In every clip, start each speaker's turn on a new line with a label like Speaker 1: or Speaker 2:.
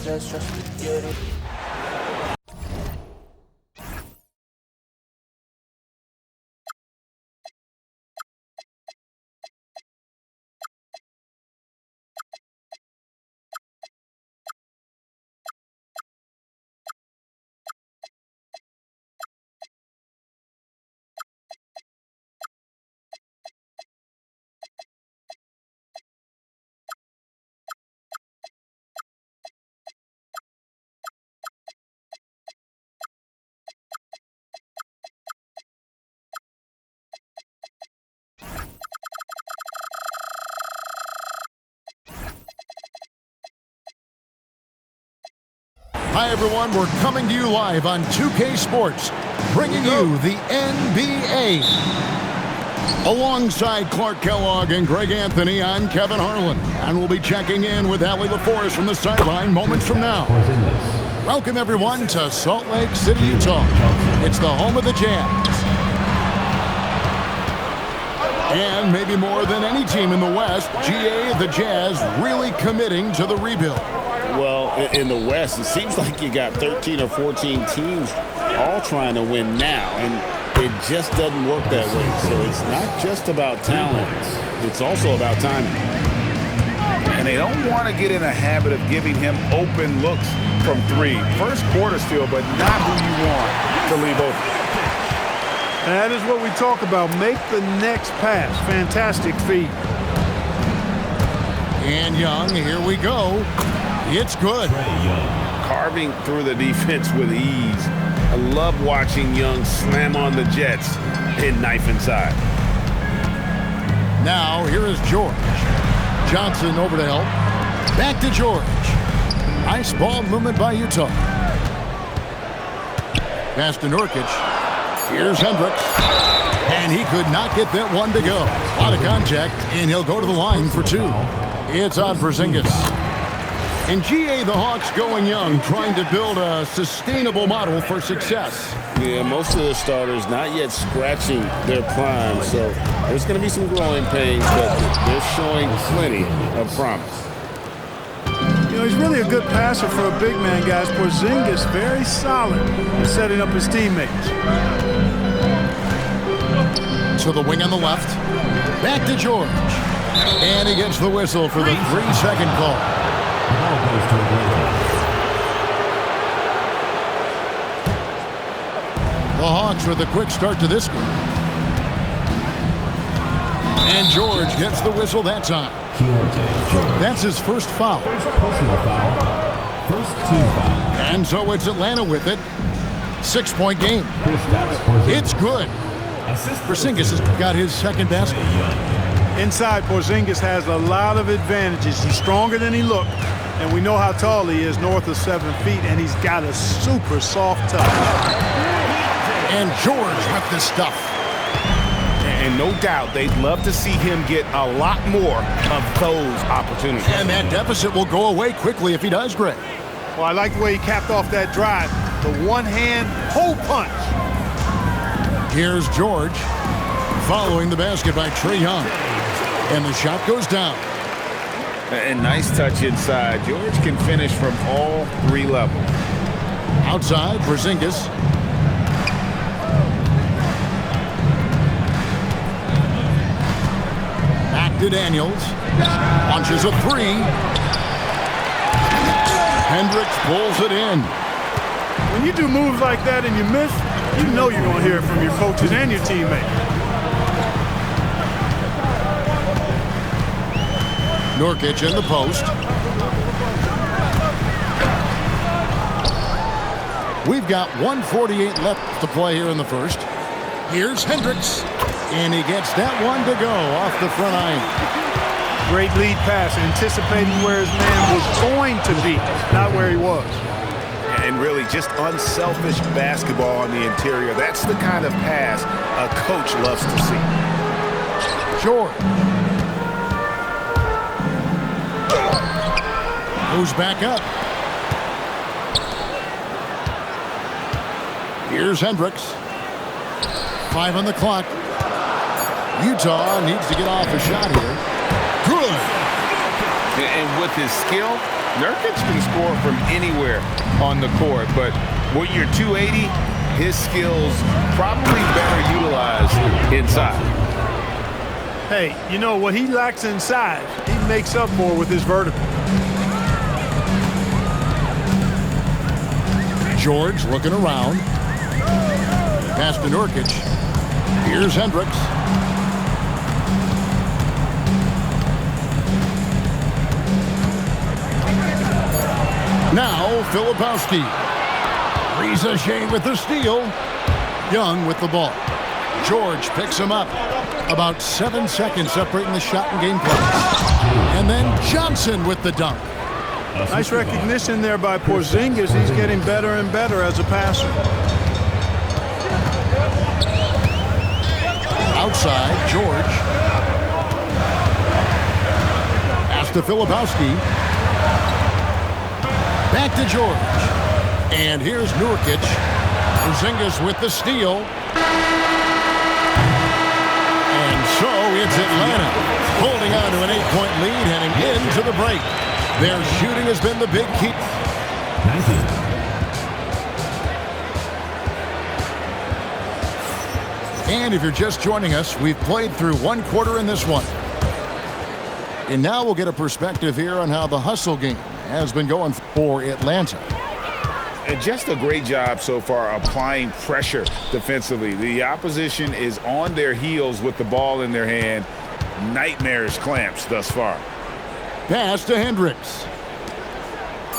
Speaker 1: Just get it.
Speaker 2: Hi everyone, we're coming to you live on 2K Sports, bringing you the NBA. Alongside Clark Kellogg and Greg Anthony, I'm Kevin Harlan, and we'll be checking in with Allie LaForest from the sideline moments from now. Welcome everyone to Salt Lake City, Utah. It's the home of the Jazz. And maybe more than any team in the West, GA, the Jazz, really committing to the rebuild.
Speaker 3: Well, in the West, it seems like you got 13 or 14 teams all trying to win now, and it just doesn't work that way. So it's not just about talent. It's also about timing.
Speaker 4: And they don't want to get in a habit of giving him open looks from three. First quarter still, but not who you want to leave open.
Speaker 5: That is what we talk about. Make the next pass. Fantastic feat.
Speaker 2: And Young, here we go. It's good.
Speaker 4: Carving through the defense with ease. I love watching Young slam on the Jets and knife inside.
Speaker 2: Now, here is George. Johnson over to help. Back to George. Nice ball movement by Utah. Pass to Nurkic. Here's Hendricks. And he could not get that one to go. A lot of contact, and he'll go to the line for two. It's on Porzingis. And GA, the Hawks going young, trying to build a sustainable model for success.
Speaker 3: Yeah, most of the starters not yet scratching their prime, so there's going to be some growing pains, but they're showing plenty of promise.
Speaker 5: You know, he's really a good passer for a big man, guys. Porzingis very solid in setting up his teammates.
Speaker 2: To the wing on the left. Back to George. And he gets the whistle for the 3-second call. The Hawks with a quick start to this one. And George gets the whistle that time. That's his first foul. And so it's Atlanta with it. 6-point game. It's good. Porzingis has got his second basket.
Speaker 5: Inside, Porzingis has a lot of advantages. He's stronger than he looked, and we know how tall he is, north of 7 feet, and he's got a super soft touch.
Speaker 2: And George with the stuff.
Speaker 4: And no doubt they'd love to see him get a lot more of those opportunities.
Speaker 2: And that deficit will go away quickly if he does, Greg.
Speaker 5: Well, I like the way he capped off that drive. The one-hand hole punch.
Speaker 2: Here's George following the basket by Trae Young. And the shot goes down.
Speaker 4: And nice touch inside. George can finish from all three levels.
Speaker 2: Outside, Porzingis. Back to Daniels. Launches a three. Hendricks pulls it in.
Speaker 5: When you do moves like that and you miss, you know you're going to hear it from your coaches and your teammates.
Speaker 2: Nurkic in the post. We've got 1:48 left to play here in the first. Here's Hendricks. And he gets that one to go off the front iron.
Speaker 5: Great lead pass, anticipating where his man was going to be, not where he was.
Speaker 4: And really just unselfish basketball on the interior. That's the kind of pass a coach loves to see.
Speaker 2: George. Goes back up. Here's Hendricks. 5 on the clock. Utah needs to get off a shot here. Good.
Speaker 4: And with his skill, Nurkic can score from anywhere on the court. But with your 280, his skills probably better utilized inside.
Speaker 5: Hey, you know what he lacks inside, he makes up for with his vertical.
Speaker 2: George looking around. Pass to Nurkic. Here's Hendricks. Now Filipowski. Reza Shane with the steal. Young with the ball. George picks him up. About 7 seconds separating the shot and game clock. And then Johnson with the dunk.
Speaker 5: Nice recognition there by Porzingis. He's getting better and better as a passer.
Speaker 2: Outside, George. Pass to Filipowski. Back to George. And here's Nurkic. Porzingis with the steal. And so it's Atlanta holding on to an 8-point lead heading into the break. Their shooting has been the big key. And if you're just joining us, we've played through 1 quarter in this one. And now we'll get a perspective here on how the hustle game has been going for Atlanta.
Speaker 4: And just a great job so far applying pressure defensively. The opposition is on their heels with the ball in their hand. Nightmarish clamps thus far.
Speaker 2: Pass to Hendricks.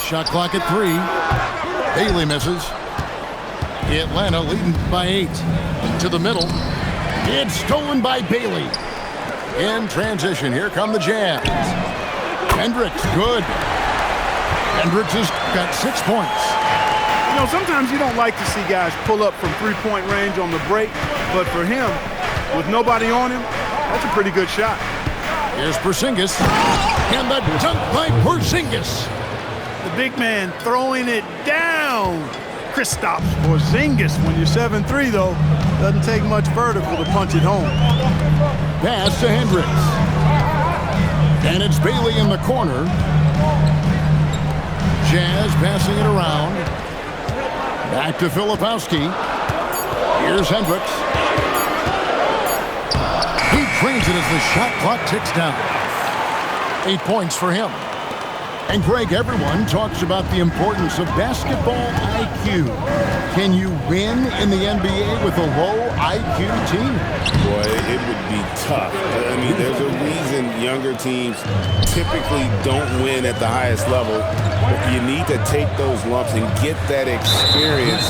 Speaker 2: Shot clock at 3. Bailey misses. Atlanta leading by 8. To the middle. It's stolen by Bailey. In transition, here come the Jazz. Hendricks, good. Hendricks has got 6 points.
Speaker 5: You know, sometimes you don't like to see guys pull up from three-point range on the break, but for him, with nobody on him, that's a pretty good shot.
Speaker 2: Here's Porzingis. And the dunk by Porzingis.
Speaker 5: The big man throwing it down. Kristaps Porzingis. When you're 7'3", though, doesn't take much vertical to punch it home.
Speaker 2: Pass to Hendricks. And it's Bailey in the corner. Jazz passing it around. Back to Filipowski. Here's Hendricks. He trains it as the shot clock ticks down. 8 points for him. And Greg, everyone talks about the importance of basketball IQ. Can you win in the NBA with a low IQ team?
Speaker 3: Boy, it would be tough. I mean, there's a reason younger teams typically don't win at the highest level. You need to take those lumps and get that experience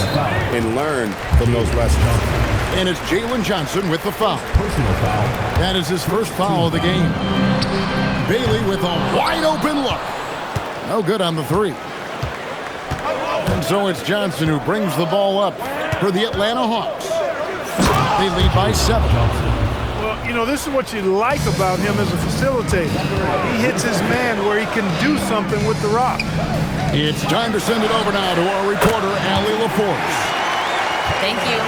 Speaker 3: and learn from those lessons.
Speaker 2: And it's Jalen Johnson with the foul. Personal foul. That is his first foul of the game. Bailey with a wide open look. No good on the 3. And so it's Johnson who brings the ball up for the Atlanta Hawks. They lead by 7.
Speaker 5: Well, you know, this is what you like about him as a facilitator. He hits his man where he can do something with the rock.
Speaker 2: It's time to send it over now to our reporter, Allie LaForce.
Speaker 1: Thank you.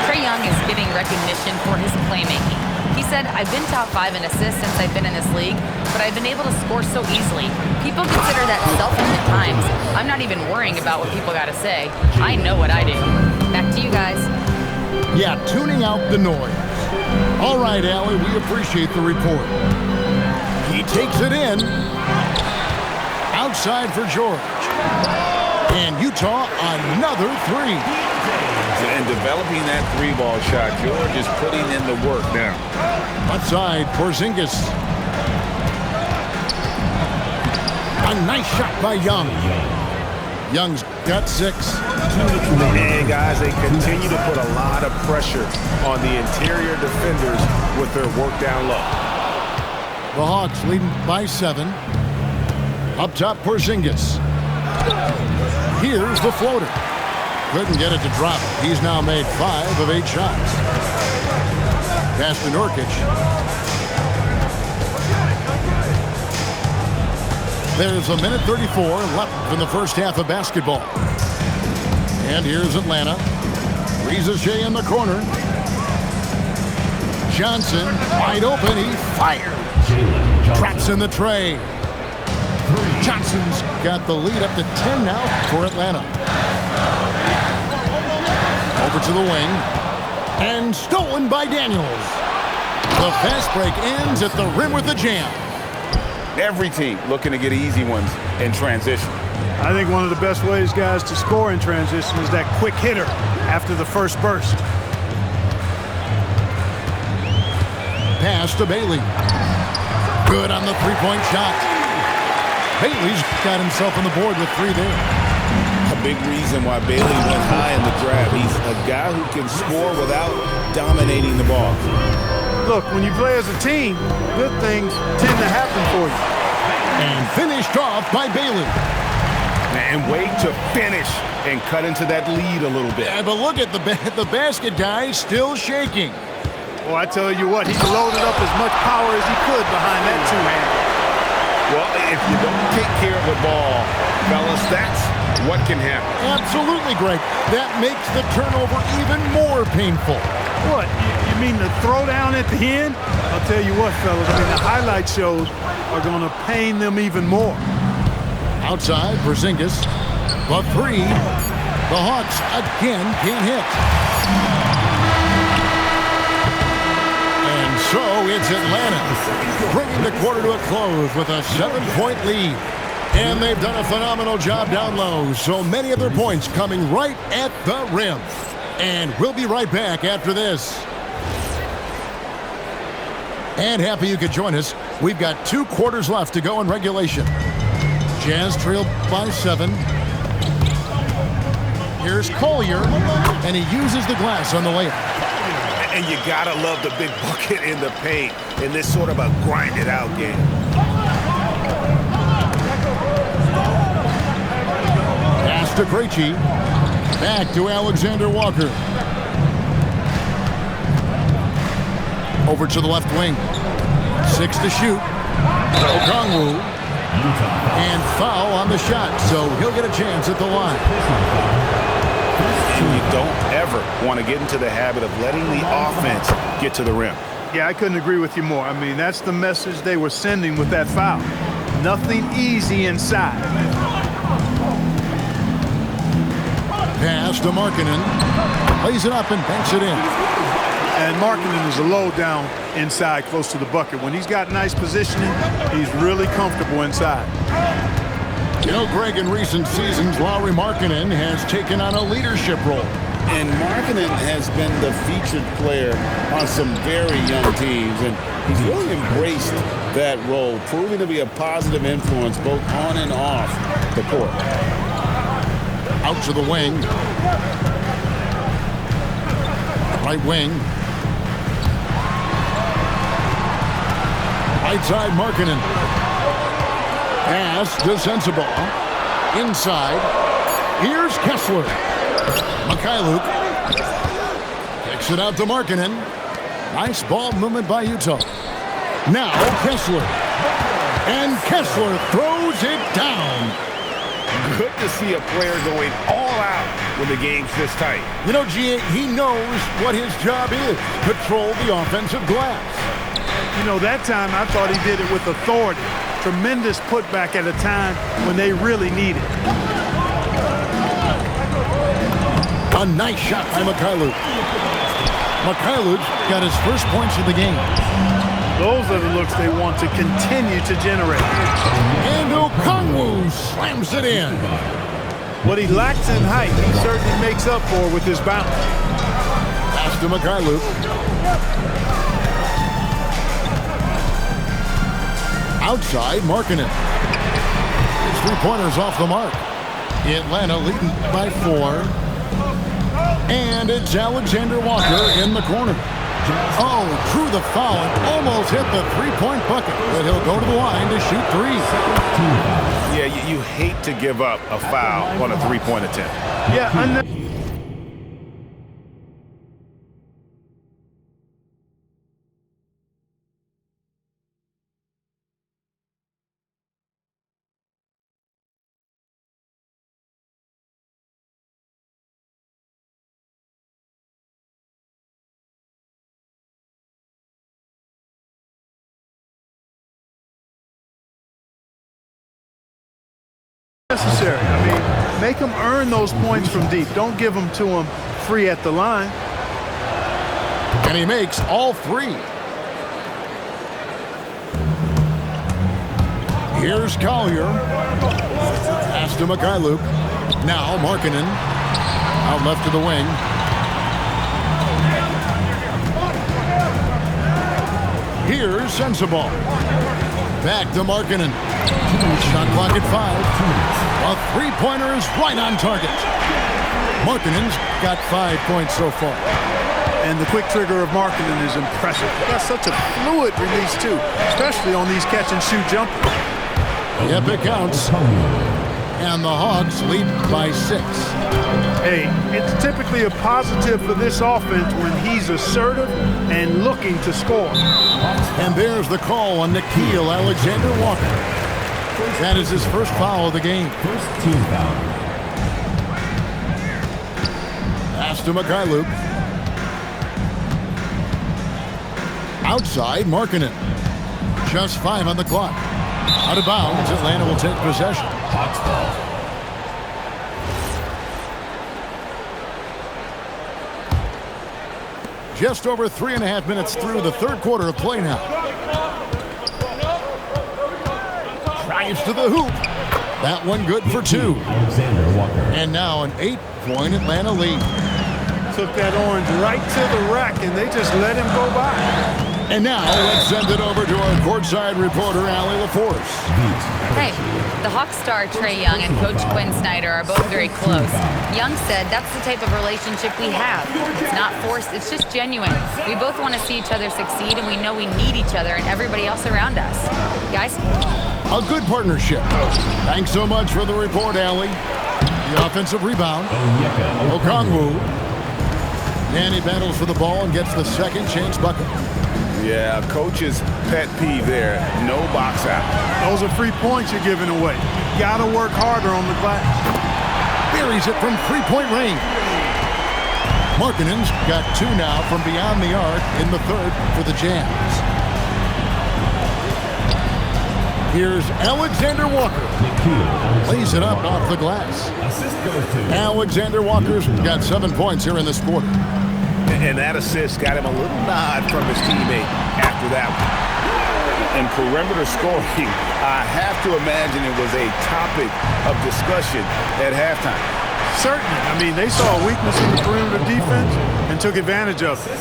Speaker 1: Trae Young is getting recognition for his playmaking. He said, I've been top 5 in assists since I've been in this league, but I've been able to score so easily. People consider that selfish at times. I'm not even worrying about what people got to say. I know what I do. Back to you guys.
Speaker 2: Yeah, tuning out the noise. All right, Allie, we appreciate the report. He takes it in. Outside for George. And Utah, another 3.
Speaker 4: And developing that 3-ball shot, George is putting in the work now.
Speaker 2: Outside, Porzingis. A nice shot by Young. Young's got 6.
Speaker 4: And guys, they continue to put a lot of pressure on the interior defenders with their work down low.
Speaker 2: The Hawks leading by 7. Up top, Porzingis. Here's the floater. Couldn't get it to drop. He's now made 5 of 8 shots. Pass to Nurkic. There's a minute 34 left in the first half of basketball. And here's Atlanta. Reza Shea in the corner. Johnson wide open. He fires. Traps in the tray. Johnson's got the lead up to 10 now for Atlanta. Over to the wing. And stolen by Daniels. The fast break ends at the rim with a jam.
Speaker 4: Every team looking to get easy ones in transition.
Speaker 5: I think one of the best ways, guys, to score in transition is that quick hitter after the first burst.
Speaker 2: Pass to Bailey. Good on the three-point shot. Bailey's got himself on the board with 3 there.
Speaker 3: A big reason why Bailey went high in the draft. He's a guy who can score without dominating the ball.
Speaker 5: Look, when you play as a team, good things tend to happen for you.
Speaker 2: And finished off by Bailey.
Speaker 4: And way to finish and cut into that lead a little bit.
Speaker 2: Yeah, but look at the basket guy still shaking.
Speaker 5: Well, I tell you what, he loaded up as much power as he could behind that two-hander.
Speaker 4: Well, if you don't take care of the ball, fellas, that's what can happen.
Speaker 2: Absolutely, Greg. That makes the turnover even more painful.
Speaker 5: What, you mean the throwdown at the end? I'll tell you what, fellas, I mean, the highlight shows are going to pain them even more.
Speaker 2: Outside, Porzingis. The 3. The Hawks again can't hit. And so it's Atlanta, bringing the quarter to a close with a 7-point lead. And they've done a phenomenal job down low, so many of their points coming right at the rim. And we'll be right back after this. And happy you could join us. We've got 2 quarters left to go in regulation. Jazz trail by 7. Here's Collier, and he uses the glass on the layup.
Speaker 4: And you gotta love the big bucket in the paint in this sort of a grind-it-out game.
Speaker 2: Pass to Krejci. Back to Alexander Walker. Over to the left wing. 6 to shoot. Okongwu. And foul on the shot, so he'll get a chance at the line.
Speaker 4: And you don't ever want to get into the habit of letting the offense get to the rim.
Speaker 5: Yeah, I couldn't agree with you more. I mean, that's the message they were sending with that foul. Nothing easy inside.
Speaker 2: Pass to Markkanen. Lays it up and banks it in.
Speaker 5: And Markkanen is a low down inside close to the bucket. When he's got nice positioning, he's really comfortable inside.
Speaker 2: You know, Greg, in recent seasons, Lauri Markkanen has taken on a leadership role.
Speaker 3: And Markkanen has been the featured player on some very young teams, and he's really embraced that role, proving to be a positive influence both on and off the court.
Speaker 2: Out to the wing. Right wing. Right side, Markkanen. Pass to Sensabaugh. Inside. Here's Kessler. Mikhailuk. Kicks it out to Markkanen. Nice ball movement by Utah. Now Kessler. And Kessler throws it down.
Speaker 4: Good to see a player going all out when the game's this tight.
Speaker 2: You know, G.A., he knows what his job is. Control the offensive glass.
Speaker 5: You know, that time I thought he did it with authority. Tremendous putback at a time when they really need it.
Speaker 2: A nice shot by Mikhailuk. Mikhailuk got his first points of the game.
Speaker 5: Those are the looks they want to continue to generate.
Speaker 2: And Okongwu slams it in.
Speaker 5: What he lacks in height, he certainly makes up for with his bounce.
Speaker 2: Pass to Mikhailuk. Outside, Markkanen. His 3-pointers off the mark. Atlanta leading by 4. And it's Alexander Walker in the corner. Oh, drew the foul and almost hit the 3-point bucket. But he'll go to the line to shoot 3.
Speaker 4: Yeah, you hate to give up a foul on a 3-point attempt.
Speaker 5: Yeah, necessary. I mean, make them earn those points from deep. Don't give them to them free at the line.
Speaker 2: And he makes all three. Here's Collier. Pass to Mikhailuk. Now Markkanen. Out left to the wing. Here's Sensabaugh. Back to Markkanen. Shot clock at 5. A three-pointer is right on target. Markkanen's got 5 points so far.
Speaker 5: And the quick trigger of Markkanen is impressive. That's such a fluid release, too, especially on these catch-and-shoot jumpers.
Speaker 2: Yep, it counts. And the Hawks lead by 6.
Speaker 5: Hey, it's typically a positive for this offense when he's assertive and looking to score.
Speaker 2: And there's the call on Nickeil Alexander-Walker. That is his first foul of the game.
Speaker 6: First team foul.
Speaker 2: Pass to Mikhailuk. Outside, Markkanen. Just 5 on the clock. Out of bounds, Atlanta will take possession.
Speaker 6: Hawks ball.
Speaker 2: Just over 3.5 minutes through the third quarter of play now. Drives to the hoop. That one good for 2.
Speaker 6: Alexander Walker.
Speaker 2: And now an 8-point Atlanta lead.
Speaker 5: Took that orange right to the rack, and they just let him go by.
Speaker 2: And now let's send it over to our courtside reporter, Allie LaForce.
Speaker 1: Hey, the Hawks star Trae Young and Coach Quinn Snyder are both very close. Young said that's the type of relationship we have. It's not forced, it's just genuine. We both want to see each other succeed, and we know we need each other and everybody else around us. Guys?
Speaker 2: A good partnership. Thanks so much for the report, Allie. The offensive rebound. Okongwu. And he battles for the ball and gets the second chance bucket.
Speaker 4: Yeah, coach's pet peeve there. No box out.
Speaker 5: Those are free points you're giving away. You got to work harder on the glass.
Speaker 2: Buries it from three-point range. Markkanen's got 2 now from beyond the arc in the third for the Jazz. Here's Alexander Walker. Lays it up off the glass.
Speaker 6: Assist goes to
Speaker 2: Alexander Walker's got 7 points here in this quarter.
Speaker 4: And that assist got him a little nod from his teammate after that one. And perimeter scoring, I have to imagine it was a topic of discussion at halftime.
Speaker 5: Certainly. I mean, they saw a weakness in the perimeter defense and took advantage of it.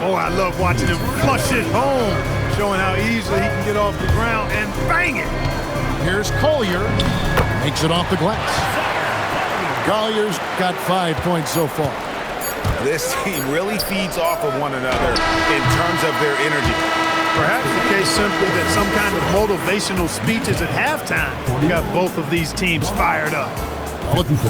Speaker 5: Oh, I love watching him flush it home, showing how easily he can get off the ground and bang it.
Speaker 2: Here's Collier. Makes it off the glass. Collier's got 5 points so far.
Speaker 4: This team really feeds off of one another in terms of their energy.
Speaker 5: Perhaps the case simply that some kind of motivational speeches at halftime got both of these teams fired up.
Speaker 6: looking for.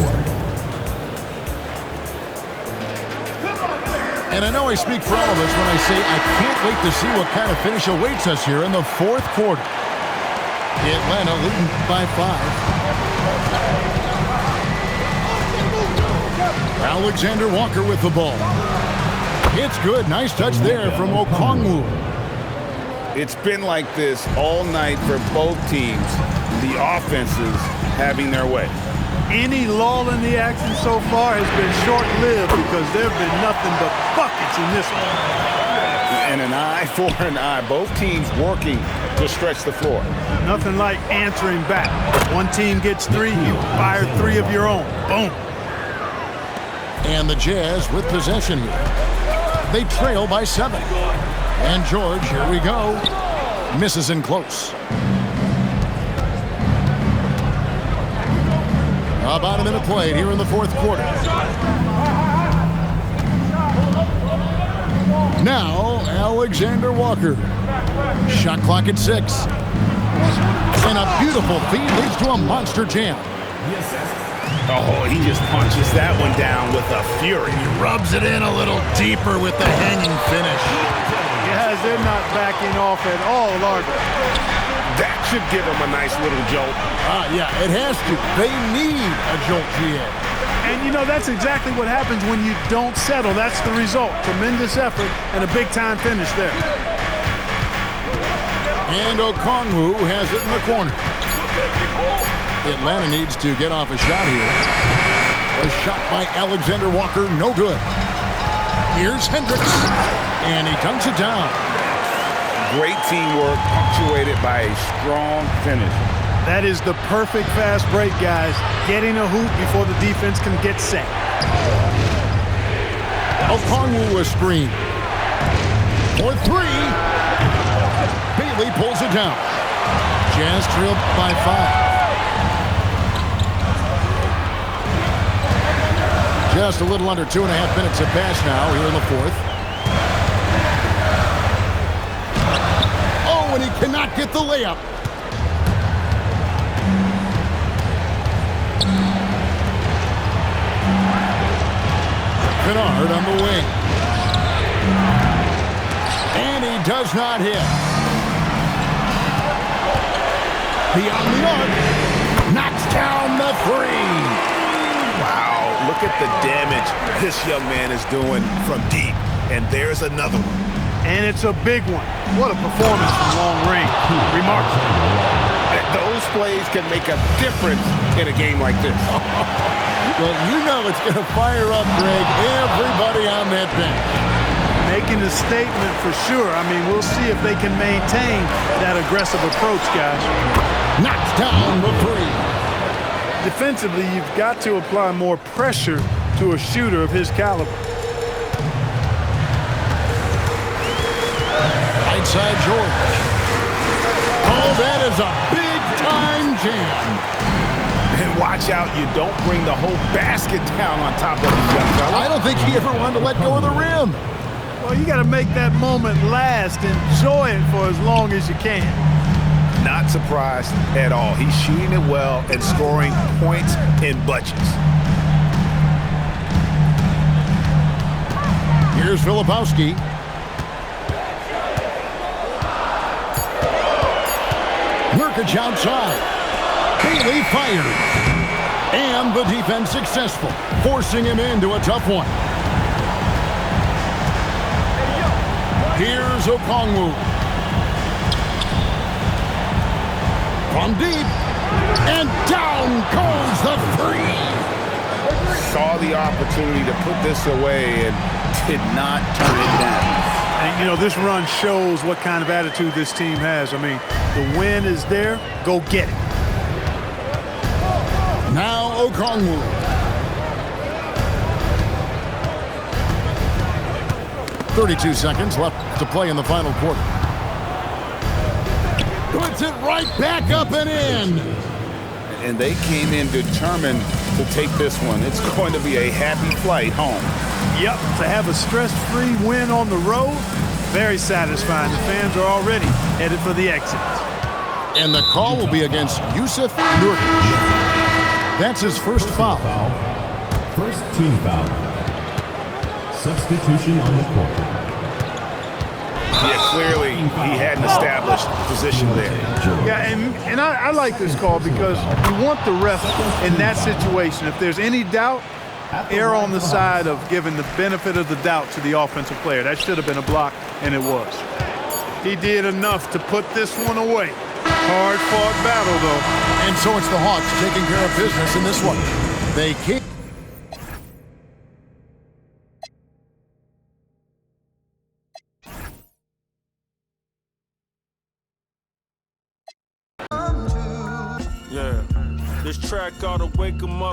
Speaker 2: And I know I speak for all of us when I say I can't wait to see what kind of finish awaits us here in the fourth quarter. Atlanta leading by 5. Alexander Walker with the ball. It's good. Nice touch there from Okongwu.
Speaker 4: It's been like this all night for both teams. The offenses having their way.
Speaker 5: Any lull in the action so far has been short-lived because there have been nothing but buckets in this one.
Speaker 4: And an eye for an eye. Both teams working to stretch the floor.
Speaker 5: Nothing like answering back. One team gets 3, you fire 3 of your own. Boom.
Speaker 2: And the Jazz with possession here. They trail by 7. And George, here we go, misses in close. About a minute played here in the fourth quarter. Now, Alexander Walker. Shot clock at 6. And a beautiful feed leads to a monster jam.
Speaker 4: Oh, he just punches that one down with a fury.
Speaker 2: He rubs it in a little deeper with the hanging finish.
Speaker 5: Yes, they're not backing off at all, are they?
Speaker 4: That should give him a nice little jolt.
Speaker 2: Yeah, it has to. They need a jolt, GA.
Speaker 5: And, you know, that's exactly what happens when you don't settle. That's the result. Tremendous effort and a big-time finish there.
Speaker 2: And Okongwu has it in the corner. Atlanta needs to get off a shot here. A shot by Alexander Walker, no good. Here's Hendricks, and he dunks it down.
Speaker 4: Great teamwork, punctuated by a strong finish.
Speaker 5: That is the perfect fast break, guys. Getting a hoop before the defense can get set.
Speaker 2: Okongwu a screen. For three. Bailey pulls it down. Jazz trailed by 5. Just a little under 2.5 minutes have passed now here in the fourth. Oh, and he cannot get the layup. Kennard on the wing. And he does not hit. Beyond the arc. Knocks down the three.
Speaker 4: Wow, look at the damage this young man is doing from deep. And there's another one.
Speaker 5: And it's a big one. What a performance from long range. Remarkable.
Speaker 3: Those plays can make a difference in a game like this.
Speaker 2: Well, you know it's going to fire up, Greg, everybody on that bench.
Speaker 5: Making a statement for sure. I mean, we'll see if they can maintain that aggressive approach, guys.
Speaker 2: Knocks down the three.
Speaker 5: Defensively, you've got to apply more pressure to a shooter of his caliber.
Speaker 2: Right side, George. Oh, that is a big-time jam.
Speaker 4: And watch out, you don't bring the whole basket down on top of the young fella.
Speaker 2: I don't think he ever wanted to let go of the rim.
Speaker 5: Well, you got to make that moment last. Enjoy it for as long as you can.
Speaker 4: Not surprised at all. He's shooting it well and scoring points in bunches.
Speaker 2: Here's Filipowski. Nurkic outside. Bailey fires. And the defense successful, forcing him into a tough one. Here's Okongwu. From deep. And down goes the three.
Speaker 4: Saw the opportunity to put this away and did not turn it down.
Speaker 5: And, you know, this run shows what kind of attitude this team has. I mean, the win is there. Go get it.
Speaker 2: Now Okongwu. .32 seconds left to play in the final quarter. Puts it right back up and in.
Speaker 4: And they came in determined to take this one. It's going to be a happy flight home.
Speaker 5: Yep, to have a stress-free win on the road, very satisfying. The fans are already headed for the exit.
Speaker 2: And the call will be against Jusuf Nurkic. That's his first foul.
Speaker 6: First team foul. Substitution on the court.
Speaker 4: Yeah, clearly he had an established position there.
Speaker 5: Yeah, and I like this call because you want the ref in that situation. If there's any doubt, err on the side of giving the benefit of the doubt to the offensive player. That should have been a block, and it was. He did enough to put this one away. Hard-fought battle, though.
Speaker 2: And so it's the Hawks taking care of business in this one. They keep.
Speaker 7: Yeah, this track ought to wake 'em up.